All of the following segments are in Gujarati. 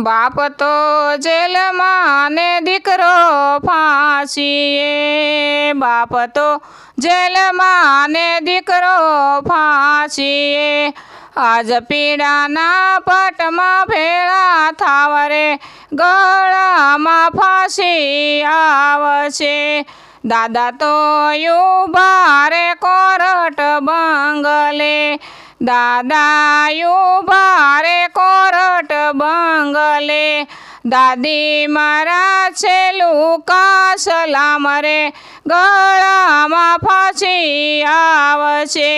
બાપ તો જેલમાં ને દીકરો ફાંસીએ, બાપ તો જેલમાં ને દીકરો ફાંસીએ। આજ પીડાના પટમાં ભેળા થાવ રે, ગળામાં ફાંસી આવશે। દાદા તો ઊભા રે કોરટ બંગલે, દાદા ઊભા રે કોરટ બંગલે। દાદી મારા છેલ્લું કાસલામ રે, ગળામાં ફાંસી આવશે।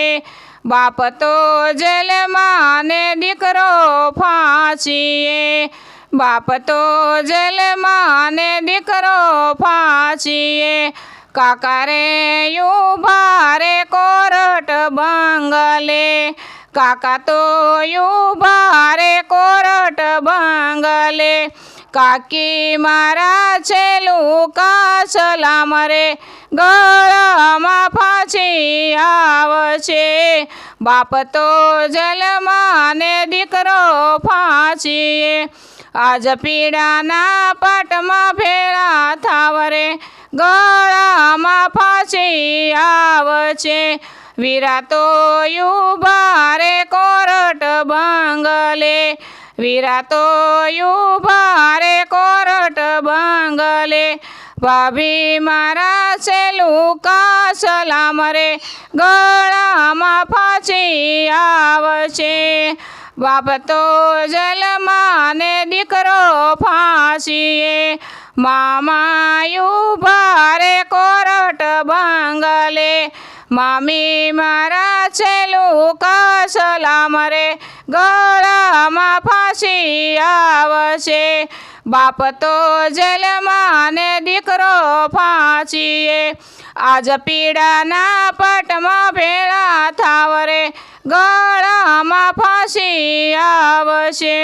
બાપ તો જેલમાં ને દીકરો ફાંસીએ, બાપ તો જેલમાં ને દીકરો ફાંસીએ। કાકા રે ઊભા રે કોરટ બંગલે, કાકા તો ઊભા રે કોરટ બંગલે। કાકી મારા છેલ્લું કાસલામ રે, ગળામાં ફાંસી આવશે। બાપ તો જેલમાં ને દીકરો ફાંસીએ, આજ પીડાના પાટમાં ભેળા થાવ રે, ગળામાં ફાંસી આવશે। વીરા તો ઊભા રે કોરટ બંગલે, વીરા તો ઊભા રે કોરટ બંગલે। ભાભી મારા છેલ્લું કાસલામ રે, ગળામાં ફાંસી આવશે। બાપ તો જેલમાં ને દીકરો ફાંસીએ, મામા ઊભા રે કોરટ બંગલે, મામી મારા છેલ્લું કાસલામ રે, ગળામાં ફાંસી આવશે। બાપ તો જેલમાં ને દીકરો ફાંસીએ, આજ પીડાના પટમાં ભેળા થાવ રે, ગળામાં ફાંસી આવશે।